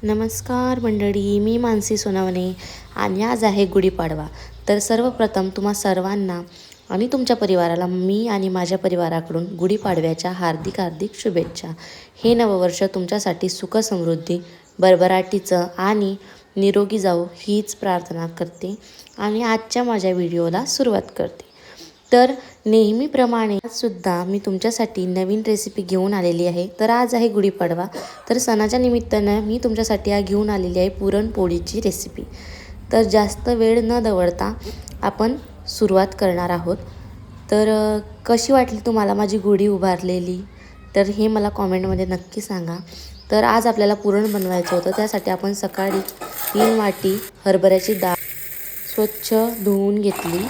नमस्कार मंडळी, मी मानसी सोनवणे आणि आज आहे गुढीपाडवा. तर सर्वप्रथम तुम्हा सर्वांना आणि तुमच्या परिवाराला मी आणि माझ्या परिवाराकडून गुढीपाडव्याच्या हार्दिक हार्दिक शुभेच्छा. हे नववर्ष तुमच्यासाठी सुख समृद्धी, भरभराटीचं आणि निरोगी जाऊ हीच प्रार्थना करते आणि आजच्या माझ्या व्हिडिओला सुरुवात करते. तर नेहमीप्रमाणे सुद्धा मी तुमच्यासाठी नवीन रेसिपी घेऊन आलेली आहे. तर आज आहे गुढीपाडवा, तर सणाच्या निमित्तानं मी तुमच्यासाठी घेऊन आलेली आहे पुरणपोळीची रेसिपी. तर जास्त वेळ न दवडता आपण सुरुवात करणार आहोत. तर कशी वाटली तुम्हाला माझी गुढी उभारलेली, तर हे मला कॉमेंटमध्ये नक्की सांगा. तर आज आपल्याला पुरण बनवायचं होतं, त्यासाठी आपण सकाळी 3 वाटी हरभऱ्याची डाळ स्वच्छ धुवून घेतली.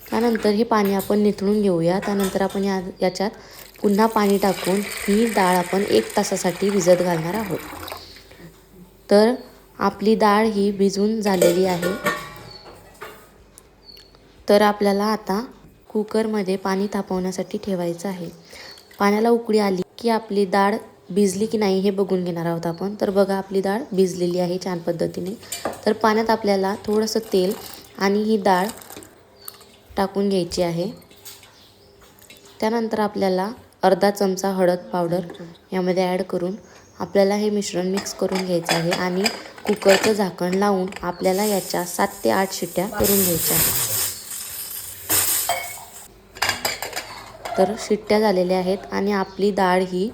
त्यानंतर हे पाणी आपण निथळून घेऊया. त्यानंतर आपण याच्यात पुन्हा पाणी टाकून ही डाळ आपण 1 तासासाठी भिजत घालणार आहोत. तर आपली डाळ ही भिजून झालेली आहे. तर आपल्याला आता कुकरमध्ये पाणी तापवण्यासाठी ठेवायचं आहे. पाण्याला उकळी आली की आपली डाळ भिजली की नाही हे बघून घेणार आहोत आपण. तर बघा, आपली डाळ भिजलेली आहे छान पद्धतीने. तर पाण्यात आपल्याला थोडंसं तेल आणि ही डाळ टाकून घ्यायची आहे. त्यानंतर आपल्याला अर्धा चमचा हळद पावडर यामध्ये ॲड करून आपल्याला हे मिश्रण मिक्स करून घ्यायचं आहे आणि कुकरचं झाकण लावून आपल्याला याच्या 7 ते 8 शिट्ट्या करून घ्यायच्या आहेत. तर शिट्ट्या झालेल्या आहेत आणि आपली डाळ ही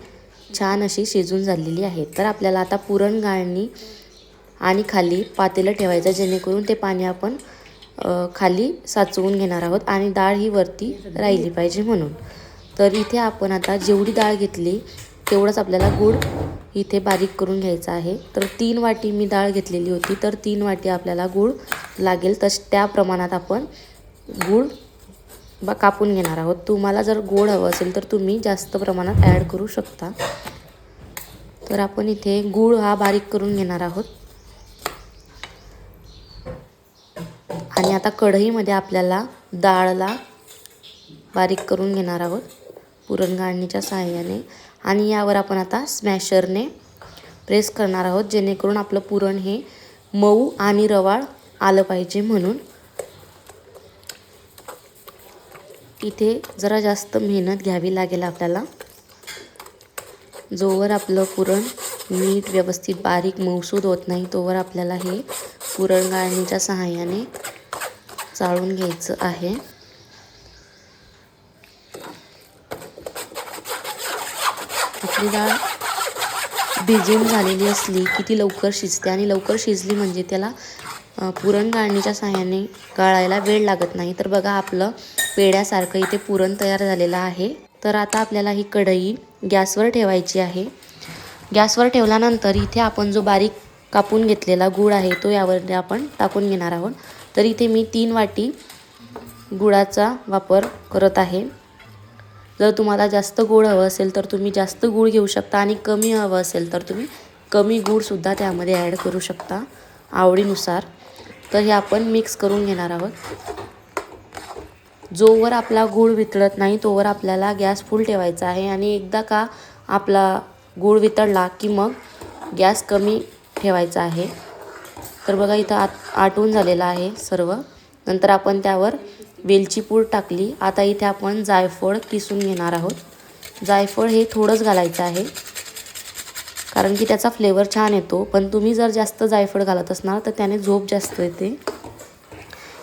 छान अशी शिजून झालेली आहे. तर आपल्याला आता पुरण गाळणी आणि खाली पातेलं ठेवायचं, जेणेकरून ते पाणी आपण खाली साचवून घेणार आहोत आणि डाळ ही वरती राहिली पाहिजे म्हणून. तर इथे आपण आता जेवढी डाळ घेतली तेवढंच आपल्याला गूळ इथे बारीक करून घ्यायचा आहे. तर 3 वाटी मी डाळ घेतलेली होती, तर 3 वाटी आपल्याला गूळ लागेल. तर त्या प्रमाणात आपण गूळ कापून घेणार आहोत. तुम्हाला जर गोड हवं असेल तर तुम्ही जास्त प्रमाणात ॲड करू शकता. तर आपण इथे गूळ हा बारीक करून घेणार आहोत. आणि आता कढईमध्ये आपल्याला डाळला बारीक करून घेणार आहोत पुरण गाळणीच्या सहाय्याने आणि यावर आपण आता स्मॅशरने प्रेस करणार आहोत, जेणेकरून आपलं पुरण हे मऊ आणि रवाळ आलं पाहिजे म्हणून. इथे जरा जास्त मेहनत घ्यावी लागेल आपल्याला. जोवर आपलं पुरण नीट व्यवस्थित बारीक मऊसूद होत नाही तोवर आपल्याला हे पुरण गाळणीच्या सहाय्याने चाळून घ्यायचं आहे. आपली डाळ भिजून झालेली असली की ती लवकर शिजते आणि लवकर शिजली म्हणजे त्याला पुरण गाळणीच्या सहाय्याने गाळायला वेळ लागत नाही. तर बघा, आपलं पेढ्यासारखं इथे पुरण तयार झालेलं आहे. तर आता आपल्याला ही कढई गॅसवर ठेवायची आहे. गॅसवर ठेवल्यानंतर इथे आपण जो बारीक कापून घेतलेला गूळ आहे तो यावर आपण टाकून घेणार आहोत. तर इथे मी 3 वाटी गुळाचा वापर करत आहे. जर तुम्हाला जास्त गोड हवं असेल तर तुम्ही जास्त गूळ घेऊ शकता आणि कमी हवं असेल तर तुम्ही कमी गूळसुद्धा त्यामध्ये ॲड करू शकता आवडीनुसार. तर हे आपण मिक्स करून घेणार आहोत. जोवर आपला गूळ वितळत नाही तोवर आपल्याला गॅस फुल ठेवायचा आहे आणि एकदा का आपला गूळ वितळला की मग गॅस कमी ठेवायचा आहे. तर बघा, इथं आटून झालेलं आहे सर्व. नंतर आपण त्यावर वेलची पूड टाकली. आता इथे आपण जायफळ किसून घेणार आहोत. जायफळ हे थोडंच घालायचं आहे कारण की त्याचा फ्लेवर छान येतो, पण तुम्ही जर जास्त जायफळ घालत असणार तर त्याने झोप जास्त येते,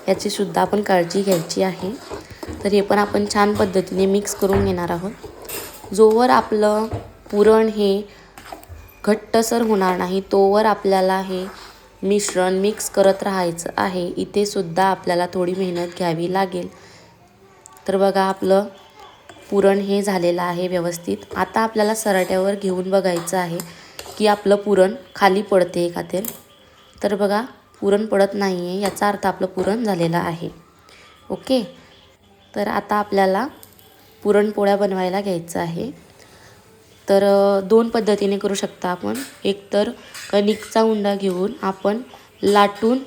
याची सुद्धा आपण काळजी घ्यायची आहे. तर हे पण आपण छान पद्धतीने मिक्स करून घेणार आहोत. जोवर आपलं पुरण हे घट्टसर होणार नाही तोवर आपल्याला हे मिश्रण मिक्स करत राहायचं आहे. इथे सुद्धा आपल्याला थोडी मेहनत घ्यावी लागेल. तर बघा, आपलं पुरण हे झालेलं आहे व्यवस्थित. आता आपल्याला सराट्यावर घेऊन बघायचं आहे की आपलं पुरण खाली पडते का ते. तर बघा, पुरण पडत नाही आहे, याचा अर्थ आपलं पुरण झालेलं आहे. ओके. तर आता आपल्याला पुरणपोळ्या बनवायला घ्यायचं आहे. तर 2 पद्धतीने करू शकता आपण. एक तर कणिकचा उंडा घेऊन आपण लाटून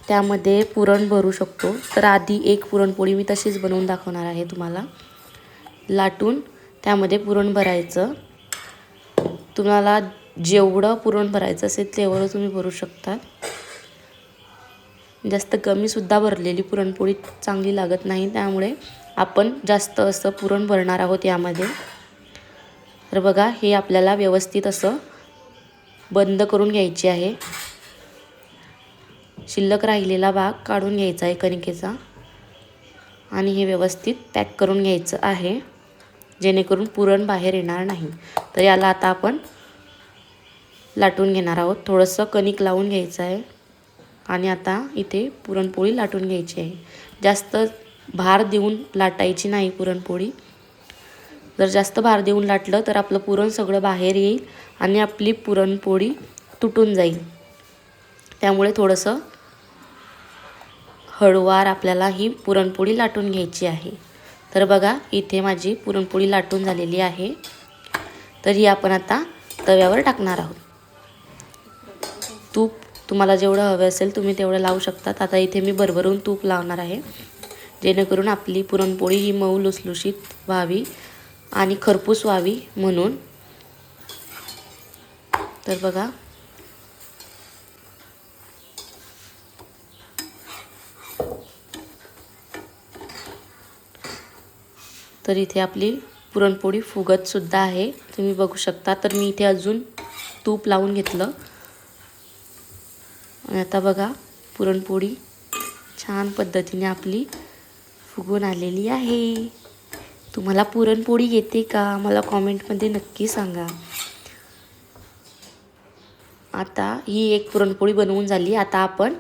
त्यामध्ये पुरण भरू शकतो. तर आधी एक पुरणपोळी मी तशीच बनवून दाखवणार आहे तुम्हाला. लाटून त्यामध्ये पुरण भरायचं तुम्हाला जेवढं पुरण भरायचं असेल तेवढं तुम्ही भरू शकता. जास्त कमीसुद्धा भरलेली पुरणपोळी चांगली लागत नाही, त्यामुळे आपण जास्त असं पुरण भरणार आहोत यामध्ये. तर बघा, हे आपल्याला व्यवस्थित असं बंद करून घ्यायचे आहे. शिल्लक राहिलेला भाग काढून घ्यायचा आहे कणकेचा आणि हे व्यवस्थित पॅक करून घ्यायचं आहे, जेणेकरून पुरण बाहेर येणार नाही. तर याला आता आपण लाटून घेणार आहोत. थोडंसं कणिक लावून घ्यायचं आहे आणि आता इथे पुरणपोळी लाटून घ्यायची आहे. जास्त भार देऊन लाटायची नाही पुरणपोळी. जर जास्त भार देऊन लाटलं तर आपलं पुरण सगळं बाहेर येईल आणि आपली पुरणपोळी तुटून जाईल. त्यामुळे थोडंसं हळूवार आपल्याला ही पुरणपोळी लाटून घ्यायची आहे. तर बघा, इथे माझी पुरणपोळी लाटून झालेली आहे. तर ही आपण आता तव्यावर टाकणार आहोत. तूप तुम्हाला जेवढं हवं असेल तुम्ही तेवढं लावू शकतात. आता इथे मी भरभरून तूप लावणार आहे, जेणेकरून आपली पुरणपोळी ही मऊ लुसलुशीत व्हावी आणि खरपूस व्हावी म्हणून. तर बघा, तर इथे आपली पुरणपोळी फुगतसुद्धा आहे, तुम्ही बघू शकता. तर मी इथे अजून तूप लावून घेतलं आणि आता बघा, पुरणपोळी छान पद्धतीने आपली फुगून आलेली आहे. तुम्हाला पुरणपोळी येते का मला कॉमेंटमध्ये नक्की सांगा. आता ही एक पुरणपोळी बनवून झाली. आता आपण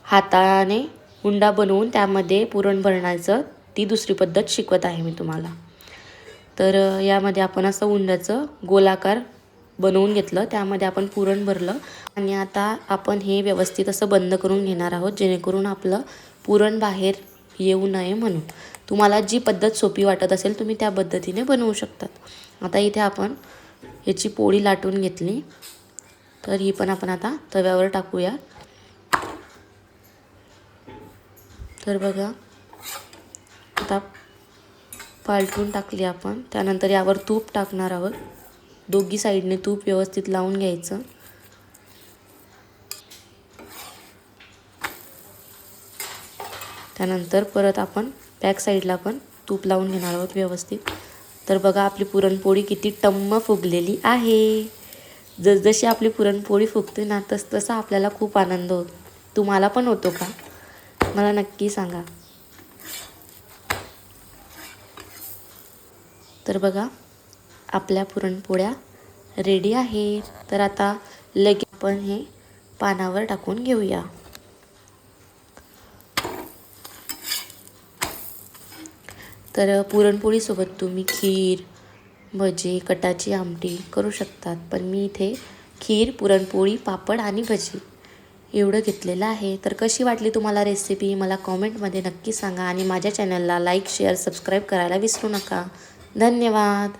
हाताने उंडा बनवून त्यामध्ये पुरण भरण्याचं ती दुसरी पद्धत शिकवत आहे मी तुम्हाला. तर यामध्ये आपण असं उंड्याचं गोलाकार बनवून घेतलं, त्यामध्ये आपण पुरण भरलं आणि आता आपण हे व्यवस्थित असं बंद करून घेणार आहोत, जेणेकरून आपलं पुरण बाहेर येऊ नये म्हणून. तुम्हाला जी पद्धत सोपी वाटत असेल तुम्ही त्या पद्धतीने बनवू शकतात. आता इथे आपण याची पोळी लाटून घेतली, तर ही पण आपण आता तव्यावर टाकूया. तर बघा, आता पालटून टाकली आपण. त्यानंतर यावर तूप टाकणार आहोत. दोघी साईडने तूप व्यवस्थित लावून घ्यायचं. त्यानंतर परत आपण बॅक साईडला पण तूप लावून घेणार आहोत व्यवस्थित. तर बघा, आपली पुरणपोळी किती टम्म फुगलेली आहे. जसजशी आपली पुरणपोळी फुगते ना, तसतसा आपल्याला खूप आनंद होतो. तुम्हाला पण होतो का मला नक्की सांगा. तर बघा, आपल्या पुरणपोळ्या रेडी आहेत. तर आता लगेच आपण हे पानावर टाकून घेऊया. तर पुरणपोळीसोबत तुम्ही खीर, भजी, कटाची आमटी करू शकतात. पण मी इथे खीर, पुरणपोळी, पापड आणि भजी एवढं घेतलेलं आहे. तर कशी वाटली तुम्हाला रेसिपी मला कॉमेंटमध्ये नक्की सांगा आणि माझ्या चॅनलला लाईक, शेअर, सबस्क्राईब करायला विसरू नका. धन्यवाद.